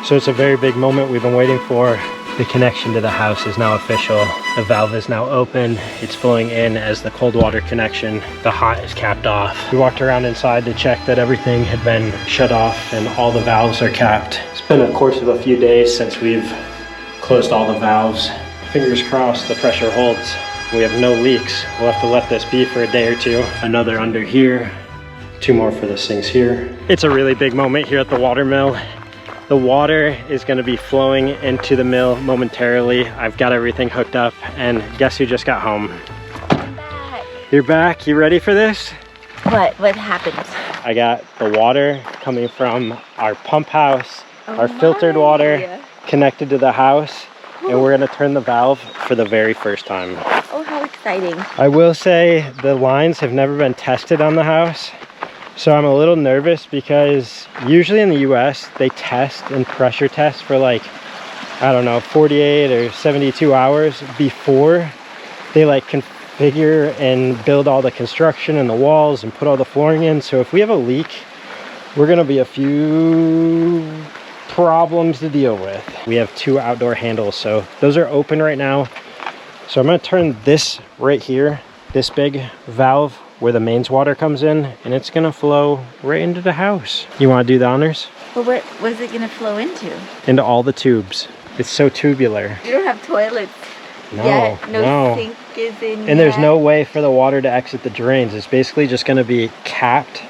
So it's a very big moment we've been waiting for. The connection to the house is now official. The valve is now open. It's flowing in as the cold water connection. The hot is capped off. We walked around inside to check that everything had been shut off and all the valves are capped. It's been a course of a few days since we've closed all the valves. Fingers crossed the pressure holds. We have no leaks. We'll have to let this be for a day or two. Another under here. 2 more for the sinks here. It's a really big moment here at the watermill. The water is going to be flowing into the mill momentarily. I've got everything hooked up, and guess who just got home? I'm back. You're back? You ready for this? What happened? I got the water coming from our pump house, our filtered water connected to the house, and we're going to turn the valve for the very first time. Oh, how exciting. I will say the lines have never been tested on the house. So I'm a little nervous because usually in the US, they test and pressure test for like, I don't know, 48 or 72 hours before they like configure and build all the construction and the walls and put all the flooring in. So if we have a leak, we're gonna be a few problems to deal with. We have 2 outdoor handles, so those are open right now. So I'm gonna turn this right here, this big valve where the mains water comes in, and it's gonna flow right into the house. You wanna do the honors? Well, what was it gonna flow into? Into all the tubes. It's so tubular. You don't have toilets No, yet. no. Sink is in And there's yet. no way for the water to exit the drains. It's basically just gonna be capped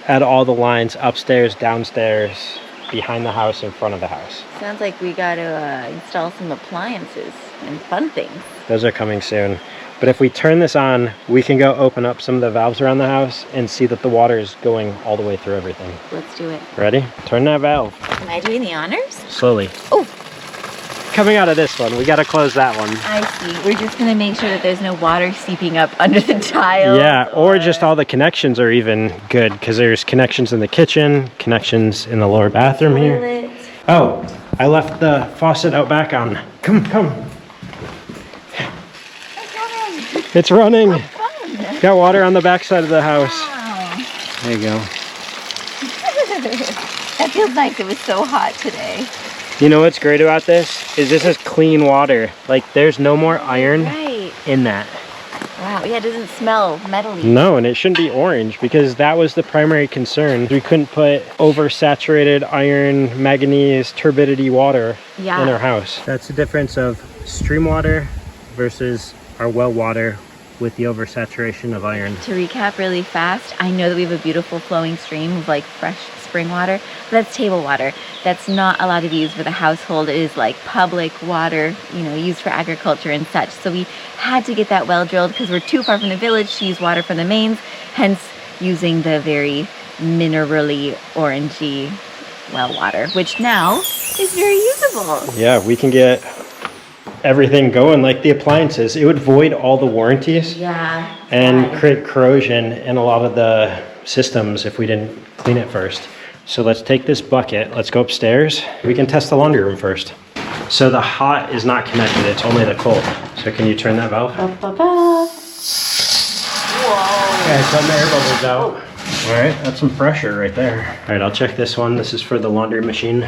at all the lines upstairs, downstairs, behind the house, in front of the house. Sounds like we gotta install some appliances and fun things. Those are coming soon. But if we turn this on, we can go open up some of the valves around the house and see that the water is going all the way through everything. Let's do it. Ready? Turn that valve. Am I doing the honors? Slowly. Oh, Coming out of this one, we gotta close that one. I see. We're just gonna make sure that there's no water seeping up under the tiles. Yeah, or just all the connections are even good, because there's connections in the kitchen, connections in the lower bathroom here. Toilet. Oh, I left the faucet out back on. Come. It's running. Fun. Got water on the back side of the house. Wow. There you go. That feels nice. It was so hot today. You know what's great about this? Is clean water. Like, there's no more iron Right. in that. Wow. Yeah, it doesn't smell metally. No, and it shouldn't be orange, because that was the primary concern. We couldn't put oversaturated iron, manganese, turbidity water in our house. That's the difference of stream water versus our well water with the oversaturation of iron. To recap really fast, I know that we have a beautiful flowing stream of like fresh spring water, but that's table water. That's not allowed to be used for the household. It is like public water, you know, used for agriculture and such. So we had to get that well drilled because we're too far from the village to use water from the mains, hence using the very minerally orangey well water, which now is very usable. Yeah, we can get everything going like the appliances. It would void all the warranties and create corrosion in a lot of the systems if we didn't clean it first. So let's take this bucket, let's go upstairs. We can test the laundry room first. So the hot is not connected, it's only the cold. So can you turn that valve? Whoa. Okay, it's letting the air bubbles out. All right, that's some pressure right there. All right, I'll check this one. This is for the laundry machine.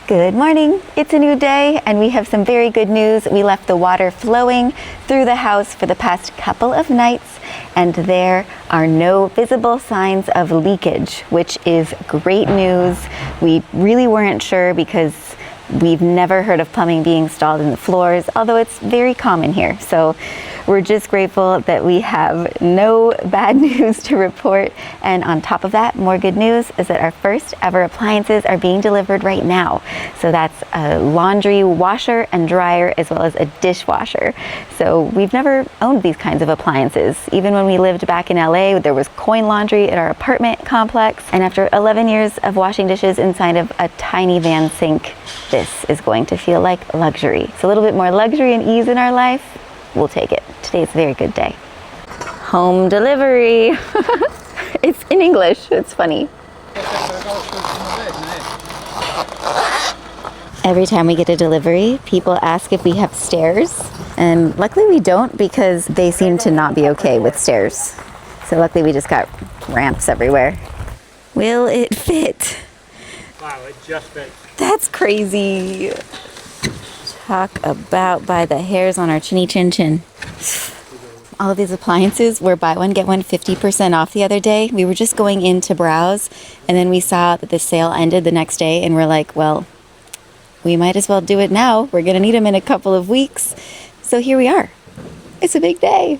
Good morning. It's a new day and we have some very good news. We left the water flowing through the house for the past couple of nights and there are no visible signs of leakage, which is great news. We really weren't sure because we've never heard of plumbing being installed in the floors, although it's very common here. So we're just grateful that we have no bad news to report. And on top of that, more good news is that our first ever appliances are being delivered right now. So that's a laundry washer and dryer, as well as a dishwasher. So we've never owned these kinds of appliances. Even when we lived back in LA, there was coin laundry at our apartment complex. And after 11 years of washing dishes inside of a tiny van sink, this is going to feel like luxury. It's a little bit more luxury and ease in our life. We'll take it. Today's a very good day. Home delivery. It's in English. It's funny. Every time we get a delivery, people ask if we have stairs. And luckily we don't, because they seem to not be okay with stairs. So luckily we just got ramps everywhere. Will it fit? Wow, it just fits. That's crazy. Talk about by the hairs on our chinny chin chin. All of these appliances were buy one, get one 50% off the other day. We were just going in to browse, and then we saw that the sale ended the next day, and we're like, well, we might as well do it now. We're gonna need them in a couple of weeks. So here we are. It's a big day.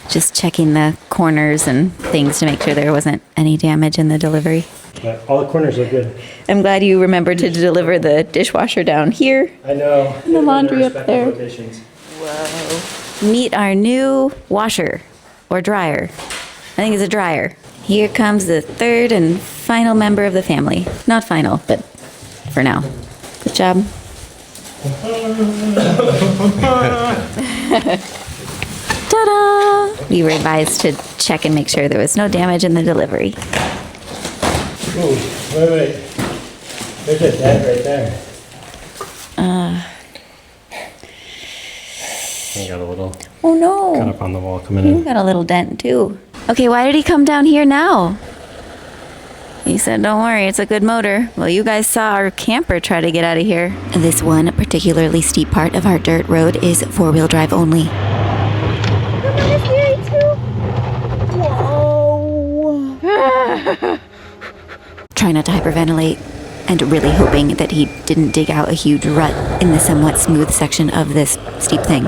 Just checking the corners and things to make sure there wasn't any damage in the delivery. But all the corners look good. I'm glad you remembered to deliver the dishwasher down here. I know. And the laundry up there. Locations. Whoa. Meet our new washer or dryer. I think it's a dryer. Here comes the third and final member of the family. Not final, but for now. Good job. Ta-da! We were advised to check and make sure there was no damage in the delivery. Ooh, wait. There's a dent right there. You got a little Oh no. cut up on the wall coming You in. got a little dent too. Okay, why did he come down here now? He said, don't worry, it's a good motor. Well, you guys saw our camper try to get out of here. This one particularly steep part of our dirt road is four-wheel drive only. Whoa! Try not to hyperventilate, and really hoping that he didn't dig out a huge rut in the somewhat smooth section of this steep thing.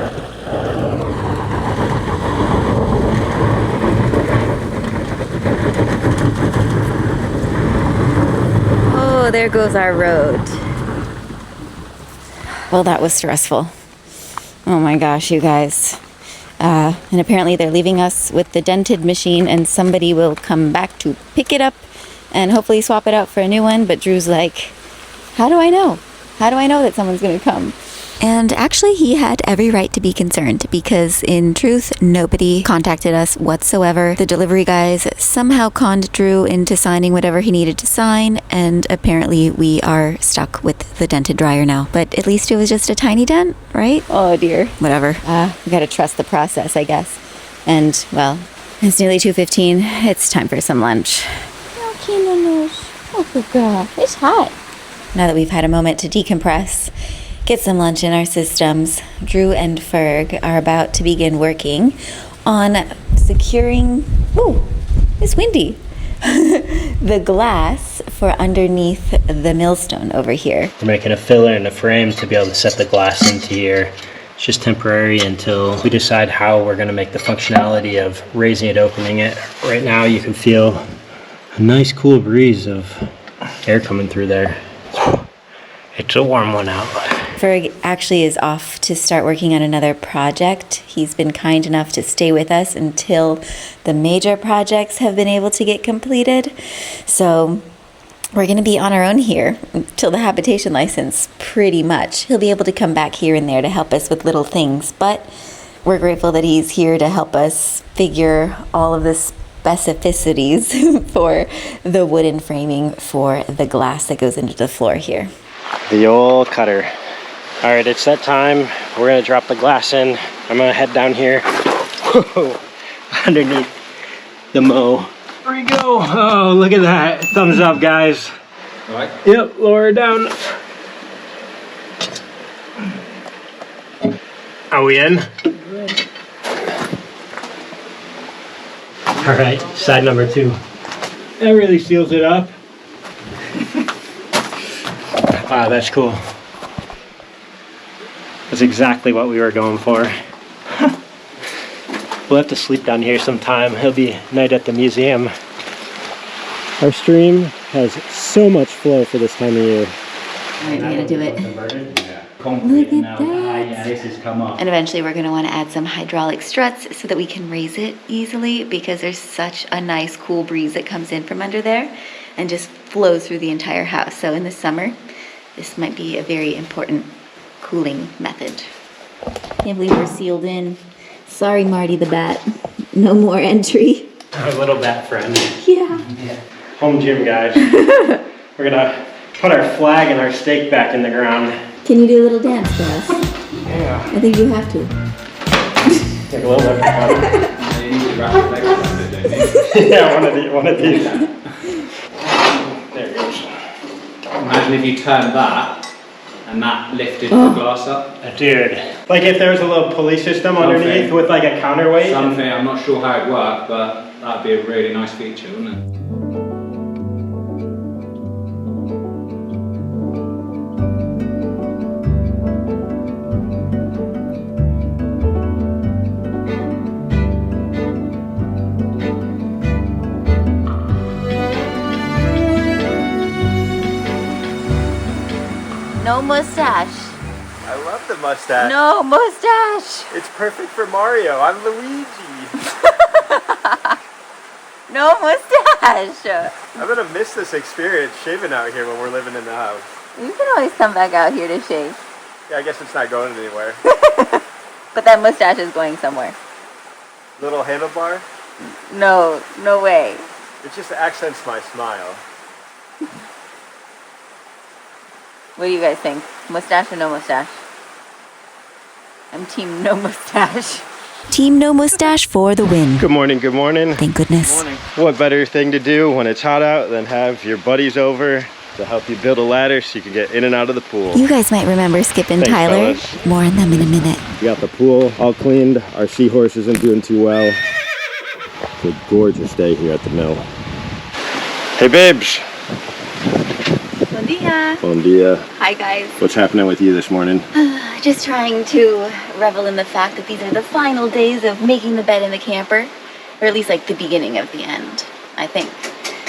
Oh, there goes our road. Well, that was stressful. Oh my gosh, you guys. And apparently they're leaving us with the dented machine, and somebody will come back to pick it up and hopefully swap it out for a new one. But Drew's like, how do I know? How do I know that someone's going to come? And actually, he had every right to be concerned because, in truth, nobody contacted us whatsoever. The delivery guys somehow conned Drew into signing whatever he needed to sign, and apparently we are stuck with the dented dryer now. But at least it was just a tiny dent, right? Oh dear. Whatever. We gotta trust the process, I guess. And, well, it's nearly 2:15. It's time for some lunch. Oh, good girl. It's hot. Now that we've had a moment to decompress, get some lunch in our systems, Drew and Ferg are about to begin working on securing, ooh, it's windy, the glass for underneath the millstone over here. We're making a filler and a frame to be able to set the glass into here. It's just temporary until we decide how we're going to make the functionality of raising it, opening it. Right now you can feel a nice cool breeze of air coming through there. It's a warm one out. Ferg actually is off to start working on another project. He's been kind enough to stay with us until the major projects have been able to get completed. So we're going to be on our own here till the habitation license, pretty much. He'll be able to come back here and there to help us with little things, but we're grateful that he's here to help us figure all of the specificities for the wooden framing for the glass that goes into the floor here. The old cutter. All right, it's that time. We're gonna drop the glass in. I'm gonna head down here underneath the mow. There we go. Oh, look at that. Thumbs up, guys. All right. Yep, lower down. Are we in? All right, side number 2. That really seals it up. Wow, that's cool. That's exactly what we were going for. We'll have to sleep down here sometime. It'll be night at the museum. Our stream has so much flow for this time of year. All right, we're gonna do it. Concrete Look now. at that. Yeah, this has come up. And eventually we're going to want to add some hydraulic struts so that we can raise it easily, because there's such a nice cool breeze that comes in from under there and just flows through the entire house. So in the summer, this might be a very important cooling method. Can't believe we're sealed in. Sorry, Marty the bat. No more entry. Our little bat friend. Yeah. Home gym, guys. We're gonna put our flag and our stake back in the ground. Can you do a little dance for us? Yeah. I think you have to. Take a little bit. wrap your legs around it, don't you? Yeah, one of these. There it goes. Imagine if you turned that and that lifted the glass up. Dude, like if there was a little pulley system underneath with like a counterweight. Something, I'm not sure how it worked, but that'd be a really nice feature, wouldn't it? No mustache. I love the mustache. No mustache. It's perfect for Mario. I'm Luigi. No mustache. I'm gonna miss this experience shaving out here when we're living in the house. You can always come back out here to shave. Yeah, I guess it's not going anywhere. But that mustache is going somewhere. Little handlebar. No, no way. It just accents my smile. What do you guys think? Mustache or no mustache? I'm team no mustache. Team No Mustache for the win. Good morning, good morning. Thank goodness. Morning. What better thing to do when it's hot out than have your buddies over to help you build a ladder so you can get in and out of the pool. You guys might remember Skip and Thanks, Tyler. fellas. More on them in a minute. We got the pool all cleaned. Our seahorse isn't doing too well. It's a gorgeous day here at the mill. Hey babes. Bon dia. Bon dia. Hi guys. What's happening with you this morning? Just trying to revel in the fact that these are the final days of making the bed in the camper. Or at least like the beginning of the end, I think.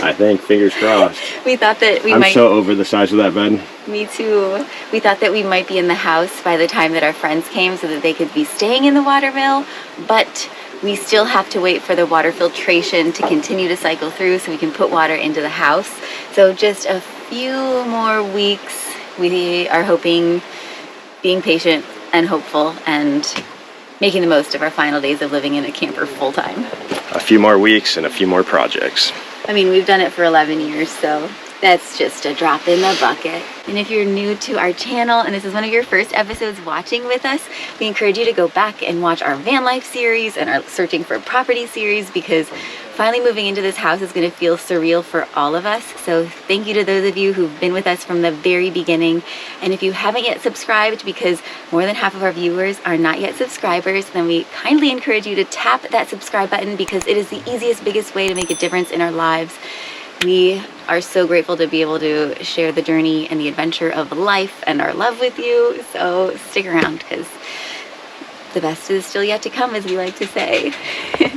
I think, fingers crossed. We thought that we I'm might... so over the size of that bed. Me too. We thought that we might be in the house by the time that our friends came so that they could be staying in the watermill, but we still have to wait for the water filtration to continue to cycle through so we can put water into the house. So just a few more weeks. We are hoping, being patient and hopeful, and making the most of our final days of living in a camper full time. A few more weeks and a few more projects. I mean, we've done it for 11 years, so that's just a drop in the bucket. And if you're new to our channel and this is one of your first episodes watching with us, we encourage you to go back and watch our van life series and our searching for property series, because finally moving into this house is going to feel surreal for all of us. So thank you to those of you who've been with us from the very beginning. And if you haven't yet subscribed, because more than half of our viewers are not yet subscribers, then we kindly encourage you to tap that subscribe button, because it is the easiest, biggest way to make a difference in our lives. We are so grateful to be able to share the journey and the adventure of life and our love with you. So stick around, because the best is still yet to come, as we like to say.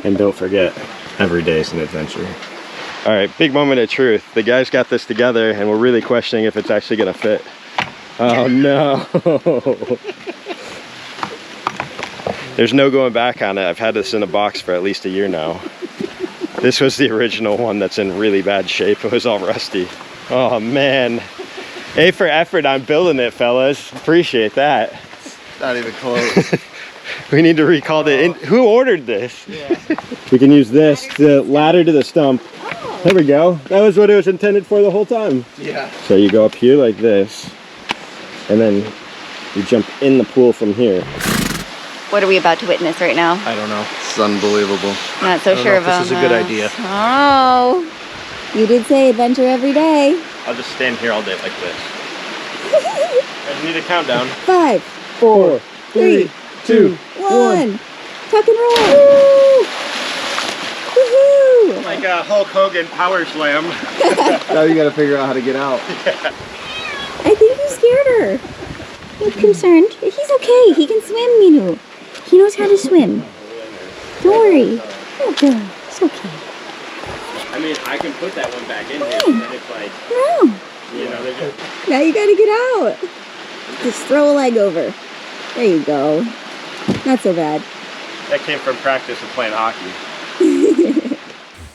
And don't forget, every day is an adventure. All right, big moment of truth. The guys got this together and we're really questioning if it's actually gonna fit. Oh no. There's no going back on it. I've had this in a box for at least a year now. This was the original one that's in really bad shape. It was all rusty. Oh man. A for effort on building it, fellas. Appreciate that. Not even close. We need to recall the, who ordered this? Yeah. We can use this, the ladder to the stump. Oh. There we go. That was what it was intended for the whole time. Yeah. So you go up here like this, and then you jump in the pool from here. What are we about to witness right now? I don't know. It's unbelievable. Not so sure about this is a good idea. Oh, you did say adventure every day. I'll just stand here all day like this. I need a countdown. 5, 4, 3, 2, 1. Tuck and roll. Woohoo! Like a Hulk Hogan power slam. Now you gotta figure out how to get out. I think you scared her. Look concerned. He's okay. He can swim, Minu. He knows how to swim. Don't worry. Oh, good. It's okay. I mean, I can put that one back in here, and it's like, No. you know, they're just... Now you gotta get out. Just throw a leg over. There you go. Not so bad. That came from practice of playing hockey.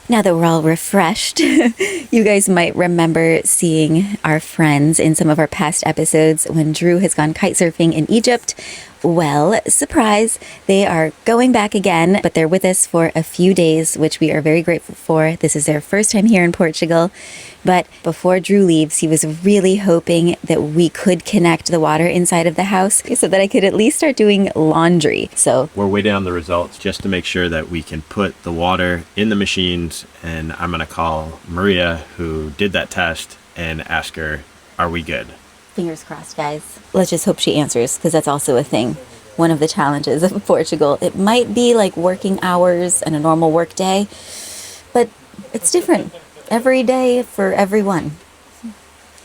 Now that we're all refreshed, you guys might remember seeing our friends in some of our past episodes when Drew has gone kite surfing in Egypt Well, surprise, they are going back again, but they're with us for a few days, which we are very grateful for. This is their first time here in Portugal. But before Drew leaves, he was really hoping that we could connect the water inside of the house so that I could at least start doing laundry. So we're waiting on the results just to make sure that we can put the water in the machines. And I'm going to call Maria, who did that test, and ask her, are we good? Fingers crossed, guys. Let's just hope she answers, because that's also a thing. One of the challenges of Portugal. It might be like working hours and a normal work day, but it's different every day for everyone.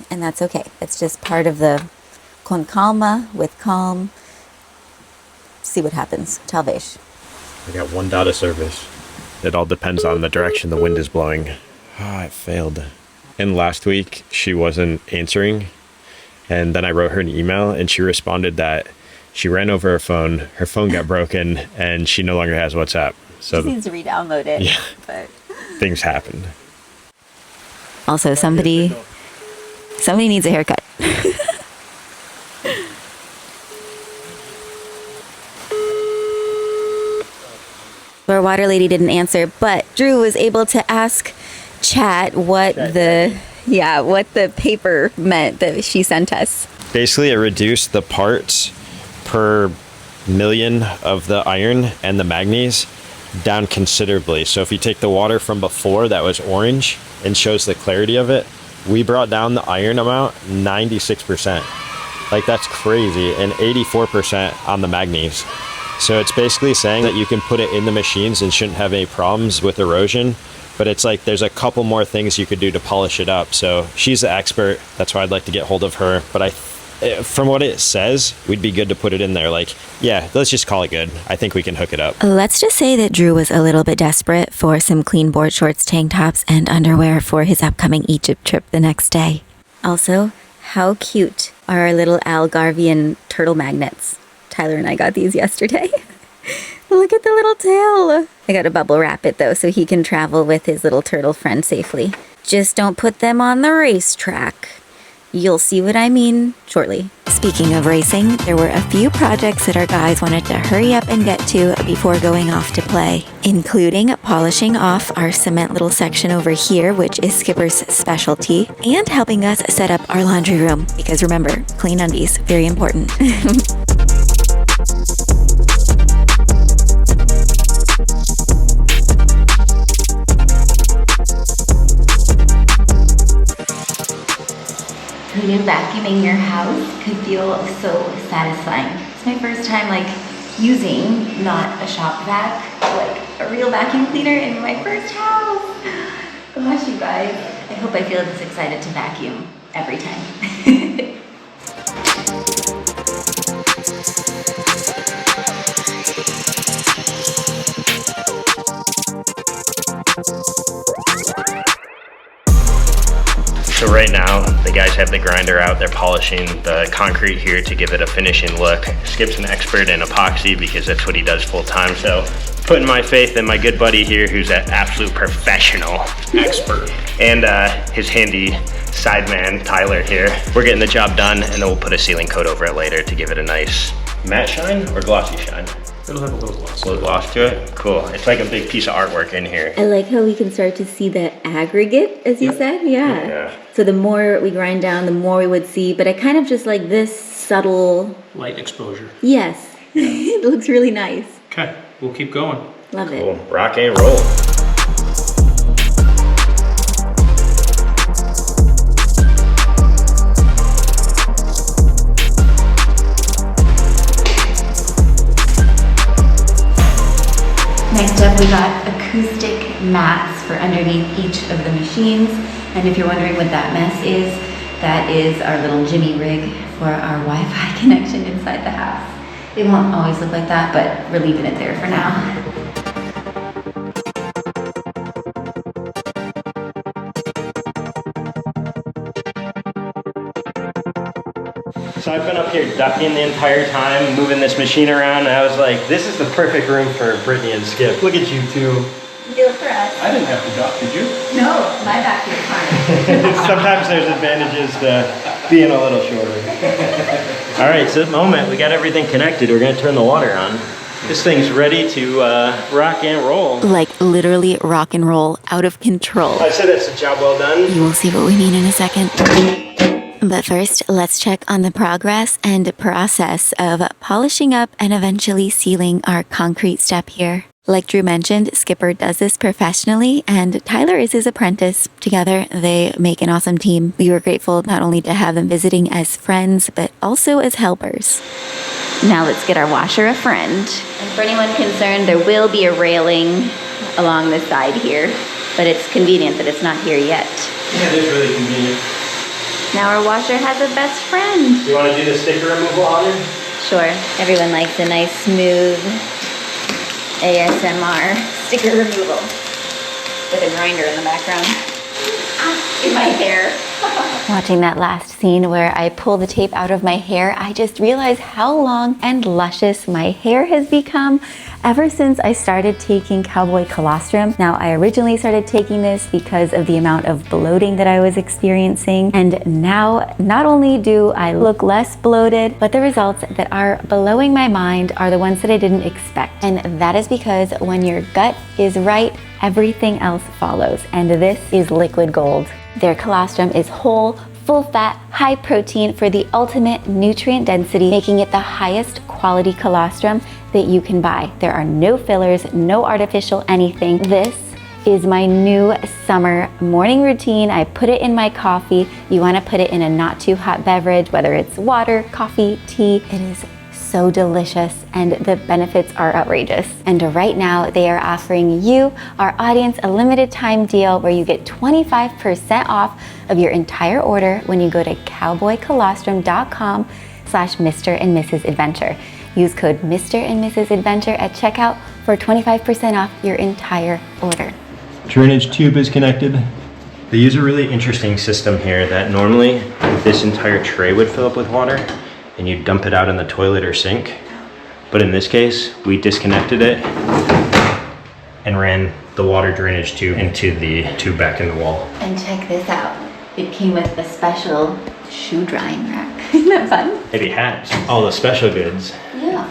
And that's okay. It's just part of the con calma, with calm. See what happens. Talvez. I got one data service. It all depends on the direction the wind is blowing. Ah, it failed. And last week, she wasn't answering. And then I wrote her an email, and she responded that she ran over her phone got broken, and she no longer has WhatsApp. So she needs to re-download it. Yeah, but things happened. Also, somebody needs a haircut. Our water lady didn't answer, but Drew was able to ask chat what the paper meant that she sent us. Basically, it reduced the parts per million of the iron and the manganese down considerably. So if you take the water from before that was orange and shows the clarity of it, we brought down the iron amount 96%. Like, that's crazy. And 84% on the manganese. So it's basically saying that you can put it in the machines and shouldn't have any problems with erosion. But it's like there's a couple more things you could do to polish it up. So she's the expert. That's why I'd like to get hold of her. But from what it says, we'd be good to put it in there. Like, yeah, let's just call it good. I think we can hook it up. Let's just say that Drew was a little bit desperate for some clean board shorts, tank tops, and underwear for his upcoming Egypt trip the next day. Also, how cute are our little Algarvian turtle magnets? Tyler and I got these yesterday. Look at the little tail. I got to bubble wrap it though, so he can travel with his little turtle friend safely. Just don't put them on the racetrack. You'll see what I mean shortly. Speaking of racing, there were a few projects that our guys wanted to hurry up and get to before going off to play, including polishing off our cement little section over here, which is Skipper's specialty, and helping us set up our laundry room. Because remember, clean undies, very important. Who knew vacuuming your house could feel so satisfying? It's my first time using not a shop vac, a real vacuum cleaner in my first house. Gosh, you guys, I hope I feel this excited to vacuum every time. So right now, the guys have the grinder out. They're polishing the concrete here to give it a finishing look. Skip's an expert in epoxy because that's what he does full time. So putting my faith in my good buddy here, who's an absolute professional expert, and his handy sideman, Tyler here. We're getting the job done, and then we'll put a sealing coat over it later to give it a nice matte shine or glossy shine. It'll have a little gloss. A little gloss to it? Cool. It's like a big piece of artwork in here. I like how we can start to see the aggregate, as you said. Yeah. So the more we grind down, the more we would see. But I kind of just like this subtle... light exposure. Yes. It looks really nice. Okay, we'll keep going. Love it. Cool. Rock and roll. Next up, we got acoustic mats for underneath each of the machines. And if you're wondering what that mess is, that is our little Jimmy rig for our Wi-Fi connection inside the house. They won't always look like that, but we're leaving it there for now. So I've been up here ducking the entire time, moving this machine around, and I was like, this is the perfect room for Brittany and Skip. Look at you two. Do it for us. I didn't have to duck, did you? No, my back here is fine. Sometimes there's advantages to being a little shorter. All right, so at the moment, we got everything connected. We're gonna turn the water on. This thing's ready to rock and roll. Like literally rock and roll, out of control. I said it's a job well done. You will see what we mean in a second. But first, let's check on the progress and process of polishing up and eventually sealing our concrete step here. Like Drew mentioned, Skipper does this professionally, and Tyler is his apprentice. Together, they make an awesome team. We were grateful not only to have them visiting as friends, but also as helpers. Now let's get our washer a friend. And for anyone concerned, there will be a railing along the side here, but it's convenient that it's not here yet. Yeah, it is really convenient. Now our washer has a best friend. Do you want to do the sticker removal on it? Sure. Everyone likes a nice, smooth ASMR sticker removal with a grinder in the background. In my hair. Watching that last scene where I pull the tape out of my hair, I just realized how long and luscious my hair has become ever since I started taking cowboy colostrum. Now, I originally started taking this because of the amount of bloating that I was experiencing, and now not only do I look less bloated, but the results that are blowing my mind are the ones that I didn't expect. And that is because when your gut is right, everything else follows, and this is liquid gold. Their colostrum is whole, full fat, high protein for the ultimate nutrient density, making it the highest quality colostrum that you can buy. There are no fillers, no artificial anything. This is my new summer morning routine. I put it in my coffee. You want to put it in a not too hot beverage, whether it's water, coffee, tea. It is so delicious, and the benefits are outrageous. And right now they are offering you, our audience, a limited time deal where you get 25% off of your entire order when you go to cowboycolostrum.com/Mr. and Mrs. Adventure. Use code Mr. and Mrs. Adventure at checkout for 25% off your entire order. Drainage tube is connected. They use a really interesting system here that normally this entire tray would fill up with water and you dump it out in the toilet or sink. But in this case, we disconnected it and ran the water drainage tube into the tube back in the wall. And check this out. It came with a special shoe drying rack. Isn't that fun? Maybe hats, all the special goods. Yeah.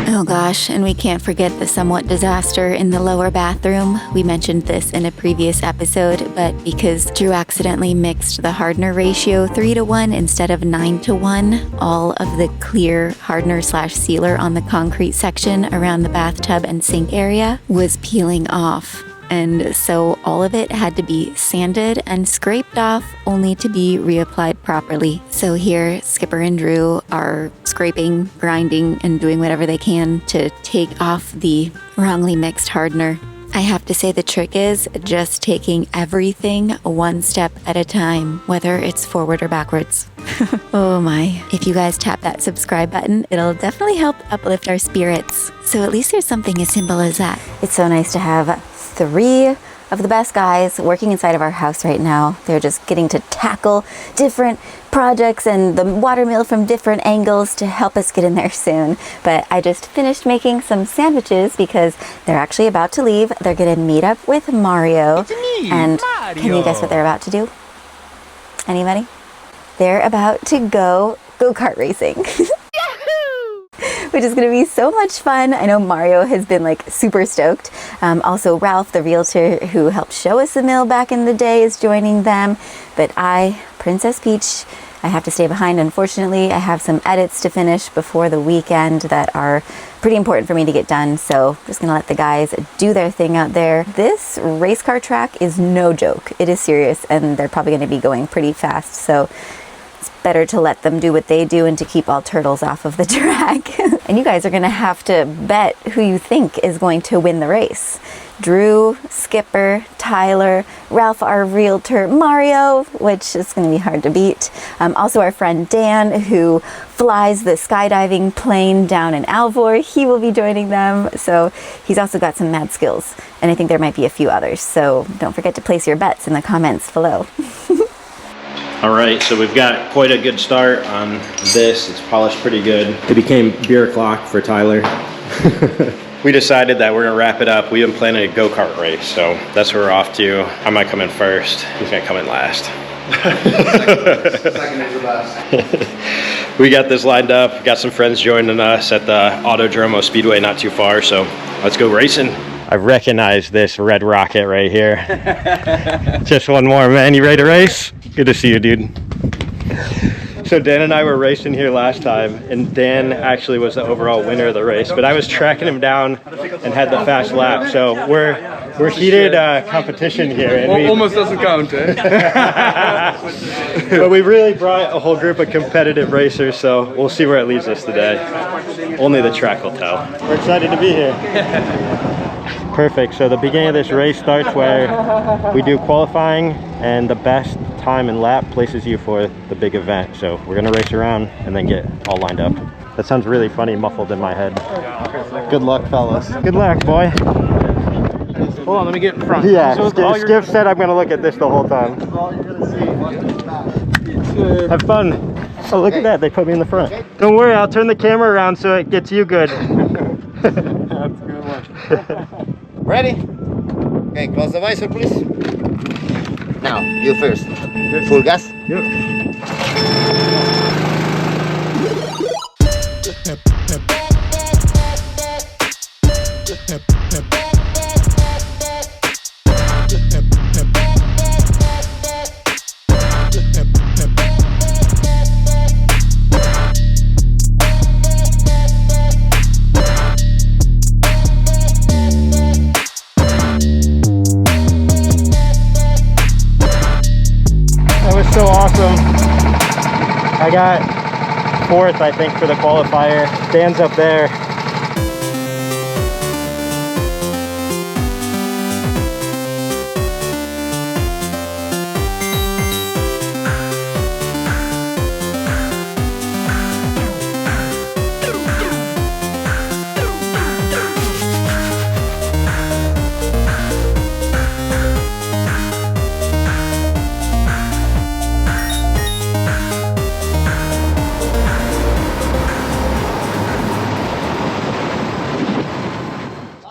Oh gosh, and we can't forget the somewhat disaster in the lower bathroom. We mentioned this in a previous episode, but because Drew accidentally mixed the hardener ratio 3:1 instead of 9:1, all of the clear hardener/sealer on the concrete section around the bathtub and sink area was peeling off. And so all of it had to be sanded and scraped off only to be reapplied properly. So here, Skipper and Drew are scraping, grinding, and doing whatever they can to take off the wrongly mixed hardener. I have to say the trick is just taking everything one step at a time, whether it's forward or backwards. Oh my. If you guys tap that subscribe button, it'll definitely help uplift our spirits. So at least there's something as simple as that. It's so nice to have 3 of the best guys working inside of our house right now. They're just getting to tackle different projects and the watermill from different angles to help us get in there soon. But I just finished making some sandwiches because they're actually about to leave. They're gonna meet up with Mario. It's me, and Mario. Can you guess what they're about to do? Anybody? They're about to go go-kart racing. Which is going to be so much fun. I know Mario has been like super stoked. Also Ralph, the realtor who helped show us the mill back in the day, is joining them. But I, Princess Peach, I have to stay behind. Unfortunately, I have some edits to finish before the weekend that are pretty important for me to get done. So I'm just going to let the guys do their thing out there. This race car track is no joke. It is serious, and they're probably going to be going pretty fast. So better to let them do what they do and to keep all turtles off of the track. And you guys are gonna have to bet who you think is going to win the race. Drew, Skipper, Tyler, Ralph, our realtor, Mario, which is gonna be hard to beat. Also our friend Dan, who flies the skydiving plane down in Alvor. He will be joining them. So he's also got some mad skills. And I think there might be a few others. So don't forget to place your bets in the comments below. All right, so we've got quite a good start on this. It's polished pretty good. It became beer o'clock for Tyler. We decided that we're gonna wrap it up. We've been planning a go-kart race, so that's where we're off to. I might come in first. He's gonna come in last. Second is the best. We got this lined up. Got some friends joining us at the Autodromo Speedway not too far, so let's go racing. I recognize this red rocket right here. Just one more, man. You ready to race? Good to see you, dude. So Dan and I were racing here last time, and Dan actually was the overall winner of the race, but I was tracking him down and had the fast lap. So we're heated competition here. And Almost doesn't count, eh? But we really brought a whole group of competitive racers, so we'll see where it leads us today. Only the track will tell. We're excited to be here. Perfect. So the beginning of this race starts where we do qualifying, and the best time and lap places you for the big event. So we're gonna race around and then get all lined up. That sounds really funny muffled in my head. Good luck, fellas. Good luck, boy. Hold on, let me get in front. Yeah, So Skip said I'm gonna look at this the whole time. Have fun. Oh, look at that, they put me in the front. Don't worry, I'll turn the camera around so it gets you good. That's a good one. Ready? Okay, close the visor, please. Now, you first. Full gas? So awesome. I got 4th, I think, for the qualifier. Dan's up there.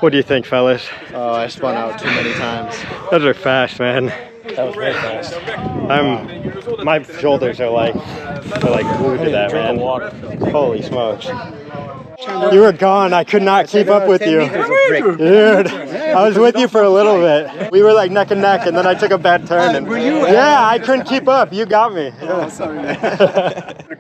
What do you think, fellas? Oh, I spun out too many times. Those are fast, man. That was very fast. My shoulders are like glued to that, man. Holy smokes. You were gone. I could not keep up with you. Dude, I was with you for a little bit. We were like neck and neck, and then I took a bad turn. And yeah, I couldn't keep up. You got me.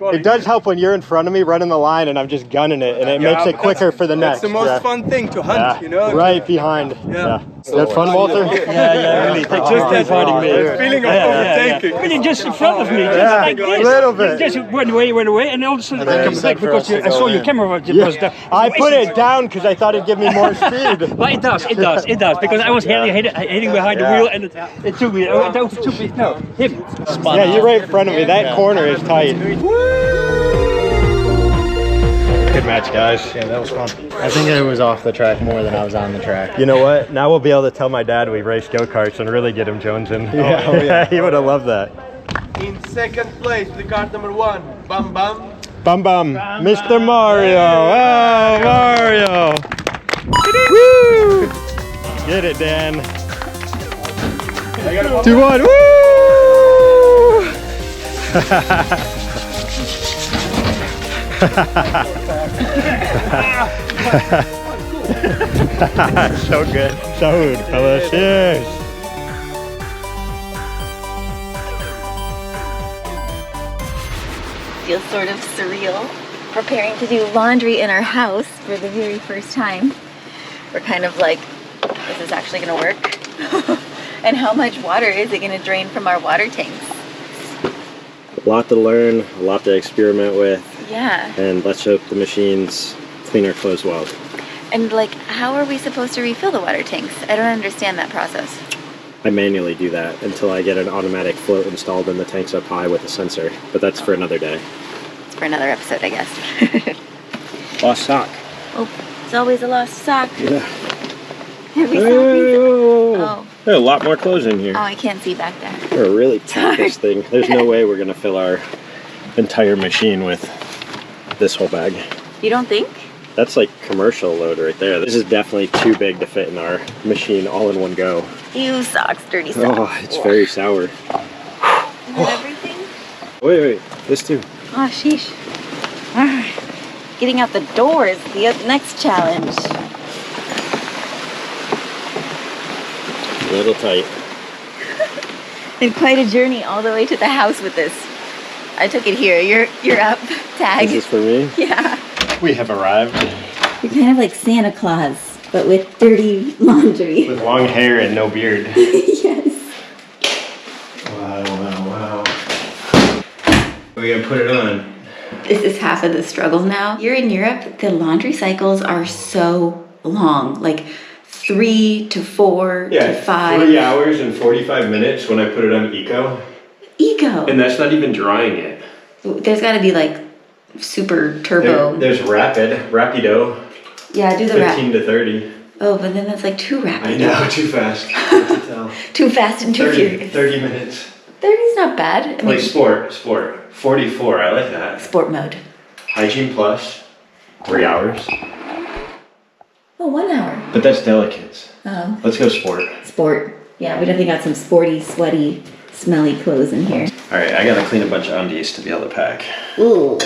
It does help when you're in front of me running the line and I'm just gunning it, and it makes it quicker for the next. It's the most fun thing to hunt, you know? Right behind. Yeah. Is that fun, Walter? Yeah, really. Just that feeling of overtaking. Really, just in front of me, just Yeah, like this. a little bit. Just went away, and all of a sudden I come back because I saw your camera was there. I put it down because I thought it'd give me more speed. But it does, because I was hitting behind the wheel, and it took me, no, him. Yeah, you're right in front of me. That corner is tight. Good match, guys. Yeah, that was fun. I think I was off the track more than I was on the track. You know what? Now we'll be able to tell my dad we raced go-karts and really get him jonesing. Yeah, oh, yeah. He would have loved that. In second place, the card number 1, Bam Bam. Bum bum. Mr. Mario. Oh, Mario. Woo! Get it, Dan. 2-1. Woo! So good. So good, fellas. Cheers. Feels sort of surreal. Preparing to do laundry in our house for the very first time. We're kind of like, is this actually gonna work? And how much water is it gonna drain from our water tanks? A lot to learn, a lot to experiment with, Yeah. and let's hope the machines clean our clothes well. And like, how are we supposed to refill the water tanks? I don't understand that process. I manually do that until I get an automatic float installed in the tanks up high with a sensor, but that's for another day. It's for another episode, I guess. Lost sock. Oh, it's always a lost sock. Yeah. Every sock needs Oh. There's a lot more clothes in here. Oh, I can't see back there. We're gonna really pack this thing. There's no way we're gonna fill our entire machine with this whole bag. You don't think? That's like commercial load right there. This is definitely too big to fit in our machine all in one go. Ew, socks, dirty socks. Oh, it's very sour. Wait, this too. Oh, sheesh. All right. Getting out the door is the next challenge. A little tight. And quite a journey all the way to the house with this. I took it here. You're up. Tag. This is for me? Yeah. We have arrived. You're kind of like Santa Claus, but with dirty laundry. With long hair and no beard. Yes. Wow. We're gonna put it on. This is half of the struggle now. Here in Europe, the laundry cycles are so long, like 3 to 4 to 5. 3 hours and 45 minutes when I put it on Eco. Eco. And that's not even drying it. There's got to be like super turbo. There's Rapido. Yeah, do the 15 to 30. Oh, but then that's like too rapid. I know, too fast. Hard to tell. Too fast and too furious. 30 minutes. 30's not bad. Like sport. 44, I like that. Sport mode. Hygiene Plus, 3 hours. Oh, 1 hour. But that's delicates. Oh. Let's go sport. Sport. Yeah, we definitely got some sporty, sweaty, smelly clothes in here. All right, I gotta clean a bunch of undies to be able to pack. Ooh.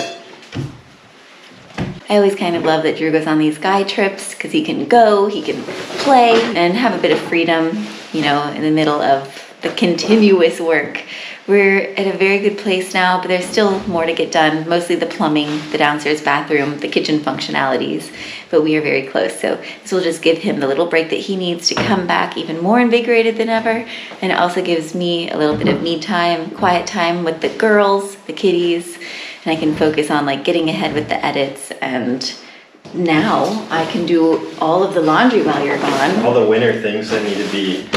I always kind of love that Drew goes on these guy trips because he can go, he can play, and have a bit of freedom, you know, in the middle of the continuous work. We're at a very good place now, but there's still more to get done, mostly the plumbing, the downstairs bathroom, the kitchen functionalities, but we are very close. So this will just give him the little break that he needs to come back even more invigorated than ever, and it also gives me a little bit of me time, quiet time with the girls, the kiddies, and I can focus on like getting ahead with the edits, and now I can do all of the laundry while you're gone. All the winter things that need to be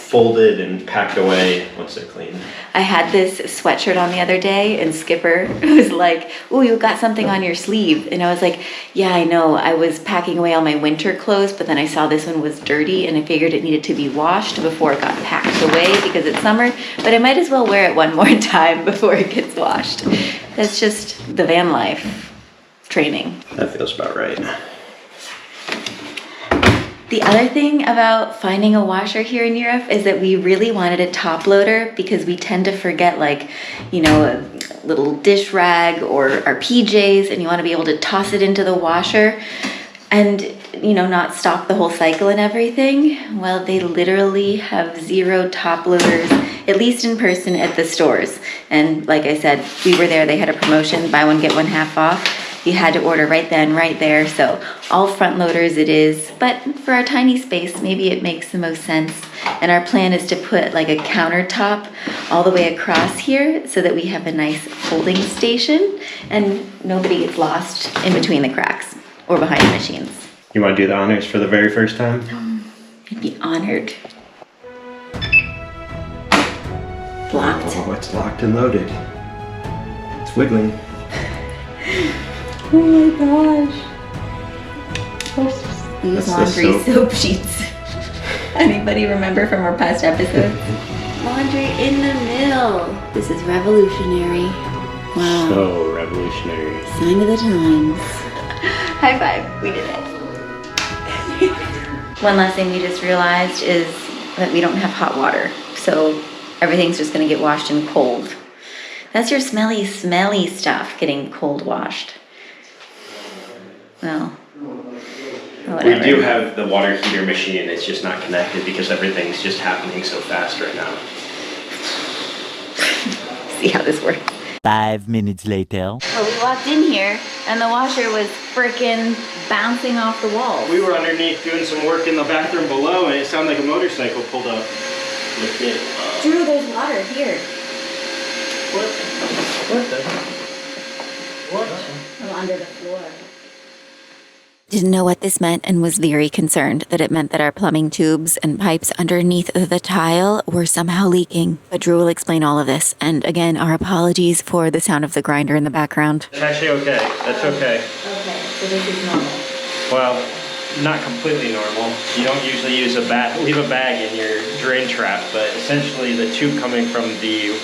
folded and packed away once they're clean. I had this sweatshirt on the other day, and Skipper was like, "Ooh, you got something on your sleeve." And I was like, "Yeah, I know. I was packing away all my winter clothes, but then I saw this one was dirty, and I figured it needed to be washed before it got packed away because it's summer, but I might as well wear it one more time before it gets washed." That's just the van life training. That feels about right. The other thing about finding a washer here in Europe is that we really wanted a top loader because we tend to forget, like, you know, a little dish rag or our PJs, and you want to be able to toss it into the washer and, you know, not stop the whole cycle and everything. Well, they literally have 0 top loaders, at least in person at the stores. And like I said, we were there, they had a promotion, buy one, get one half off. You had to order right then, right there. So all front loaders it is, but for our tiny space, maybe it makes the most sense. And our plan is to put like a countertop all the way across here so that we have a nice folding station and nobody gets lost in between the cracks or behind the machines. You want to do the honors for the very first time? I'd be honored. Locked. Oh, it's locked and loaded. It's wiggling. Oh my gosh. These That's laundry soap sheets. Anybody remember from our past episodes? Laundry in the mill. This is revolutionary. Wow. So revolutionary. Sign of the times. High five. We did it. One last thing we just realized is that we don't have hot water. So everything's just going to get washed in cold. That's your smelly, smelly stuff getting cold washed. Well, whatever. We do have the water heater machine. It's just not connected because everything's just happening so fast right now. See how this works. 5 minutes later. Oh, we walked in here and the washer was frickin' bouncing off the wall. We were underneath doing some work in the bathroom below and it sounded like a motorcycle pulled up. Drew, there's water here. What? Oh, under the floor. Didn't know what this meant and was very concerned that it meant that our plumbing tubes and pipes underneath the tile were somehow leaking. But Drew will explain all of this. And again, our apologies for the sound of the grinder in the background. It's actually okay. That's okay. Okay, so this is normal. Well, not completely normal. You don't usually use leave a bag in your drain trap, but essentially the tube coming from the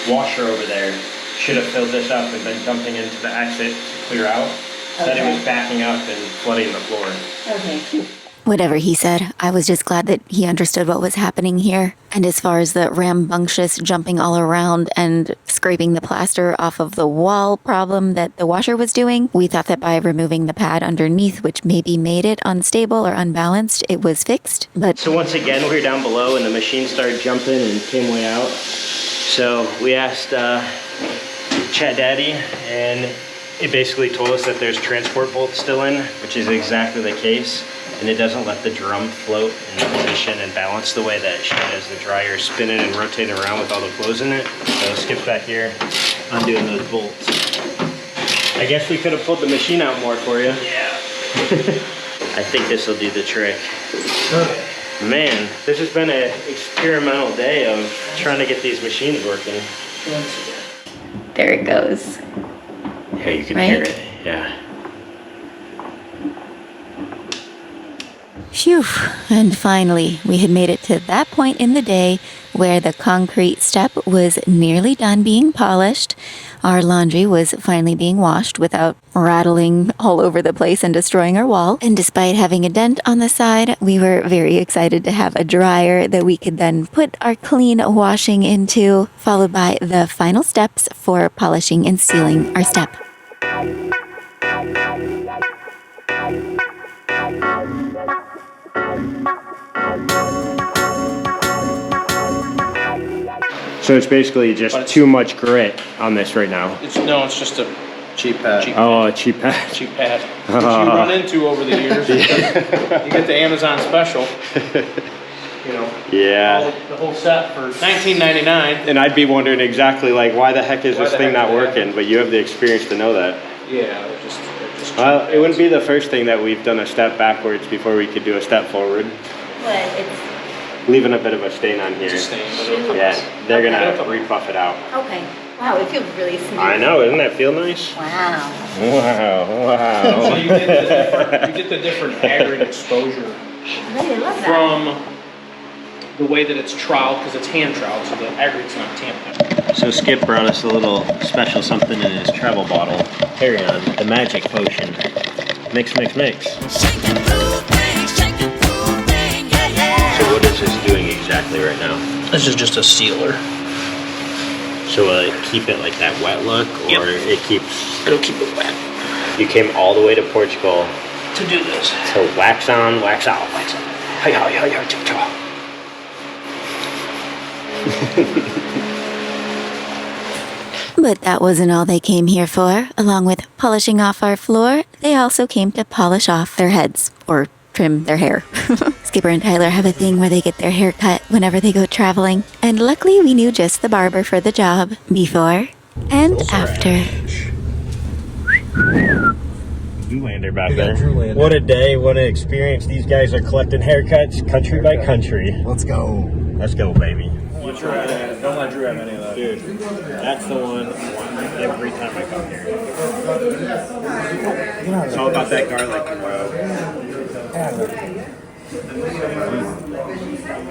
washer over there should have filled this up and been dumping into the exit to clear out. Said it was backing up and flooding the floor. Okay. Whatever he said, I was just glad that he understood what was happening here. And as far as the rambunctious jumping all around and scraping the plaster off of the wall problem that the washer was doing, we thought that by removing the pad underneath, which maybe made it unstable or unbalanced, it was fixed. But so once again, we were down below and the machine started jumping and came way out. So we asked Chat Daddy, and it basically told us that there's transport bolts still in, which is exactly the case. And it doesn't let the drum float in position and balance the way that it should as the dryer is spinning and rotating around with all the clothes in it. So Skip's back here undoing those bolts. I guess we could have pulled the machine out more for you. Yeah. I think this will do the trick. Man, this has been an experimental day of trying to get these machines working. There it goes. Yeah, you can Right? hear it. Yeah. phew, and finally, we had made it to that point in the day where the concrete step was nearly done being polished. Our laundry was finally being washed without rattling all over the place and destroying our wall. And despite having a dent on the side, we were very excited to have a dryer that we could then put our clean washing into, followed by the final steps for polishing and sealing our step. So it's basically just too much grit on this right now. It's just a cheap pad. Oh, a cheap pad. Cheap pad. Which you run into over the years. You get the Amazon special. You know. Yeah. The whole set for $19.99. And I'd be wondering exactly like, why the heck is this thing not working? But you have the experience to know that. Yeah, they're just well, it wouldn't be the first thing that we've done a step backwards before we could do a step forward. But it's Leaving a bit of a stain on here. It's a stain, but it'll yeah, they're gonna rebuff it out. okay. Wow, it feels really smooth. I know, doesn't that feel nice? Wow. Wow, wow. So you get the different aggregate exposure I really love that. from the way that it's troweled, because it's hand troweled, so the aggregate's not tamped. So Skip brought us a little special something in his travel bottle. Carry on, the magic potion. Mix, mix, mix. So what is this doing exactly right now? This is just a sealer. So will it keep it like that wet look, or It'll keep it wet. You came all the way to Portugal To do this. to wax on, wax out. Wax on. Hi, hi, hi, hi, tick, tock. But that wasn't all they came here for. Along with polishing off our floor, they also came to polish off their heads, or trim their hair. Skipper and Tyler have a thing where they get their hair cut whenever they go traveling, and luckily we knew just the barber for the job, before and after. Zoolander back there. What a day, what an experience. These guys are collecting haircuts country by country. Let's go. Let's go, baby. Don't let Drew have any of that. Dude, that's the one I want every time I come here. It's all about that garlic, bro.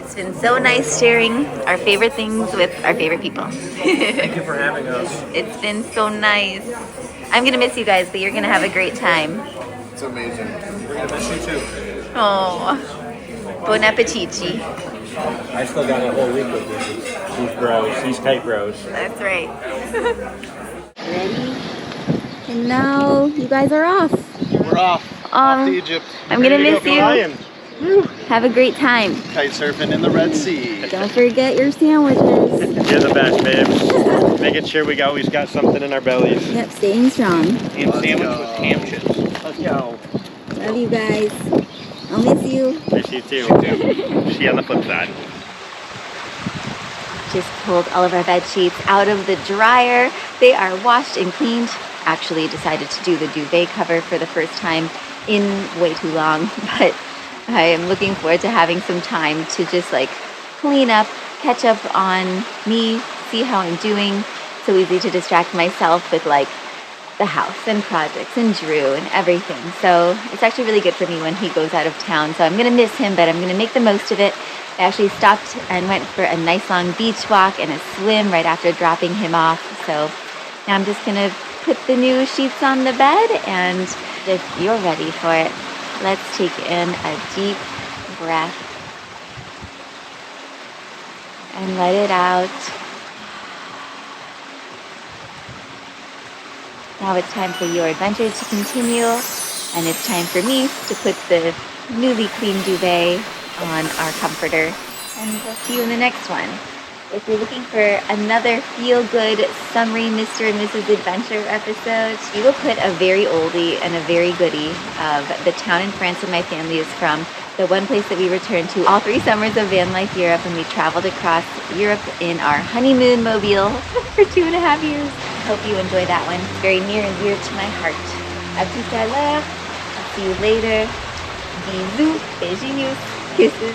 It's been so nice sharing our favorite things with our favorite people. Thank you for having us. It's been so nice. I'm gonna miss you guys, but you're gonna have a great time. It's amazing. We're going to miss you too. Oh, bon appetiti. I still got a whole week with these bros, these tight bros. That's right. Ready? And now you guys are off. We're off. Off to Egypt. I'm gonna miss you. Lion. Have a great time. Kite surfing in the Red Sea. Don't forget your sandwiches. You're the best, babes. Making sure we always got something in our bellies. Yep, staying strong. Ham sandwich with ham chips. Let's go. Love you guys. I'll miss you. Miss you too. See you on the flip side. Just pulled all of our bed sheets out of the dryer. They are washed and cleaned. Actually decided to do the duvet cover for the first time in way too long, but I am looking forward to having some time to just like clean up, catch up on me, see how I'm doing. So easy to distract myself with like the house and projects and Drew and everything. So it's actually really good for me when he goes out of town. So I'm gonna miss him, but I'm gonna make the most of it. I actually stopped and went for a nice long beach walk and a swim right after dropping him off. So now I'm just gonna put the new sheets on the bed, and if you're ready for it, Let's take in a deep breath and let it out. Now it's time for your adventure to continue, and it's time for me to put the newly clean duvet on our comforter, and we'll see you in the next one. If you're looking for another feel-good summery Mr. and Mrs. Adventure episode, we will put a very oldie and a very goodie of the town in France that my family is from, the one place that we returned to all 3 summers of van life Europe, and we traveled across Europe in our honeymoon mobile for 2.5 years. Hope you enjoy that one. It's very near and dear to my heart. À tout à l'heure. I'll see you later. Bisous, beijinhos, kisses.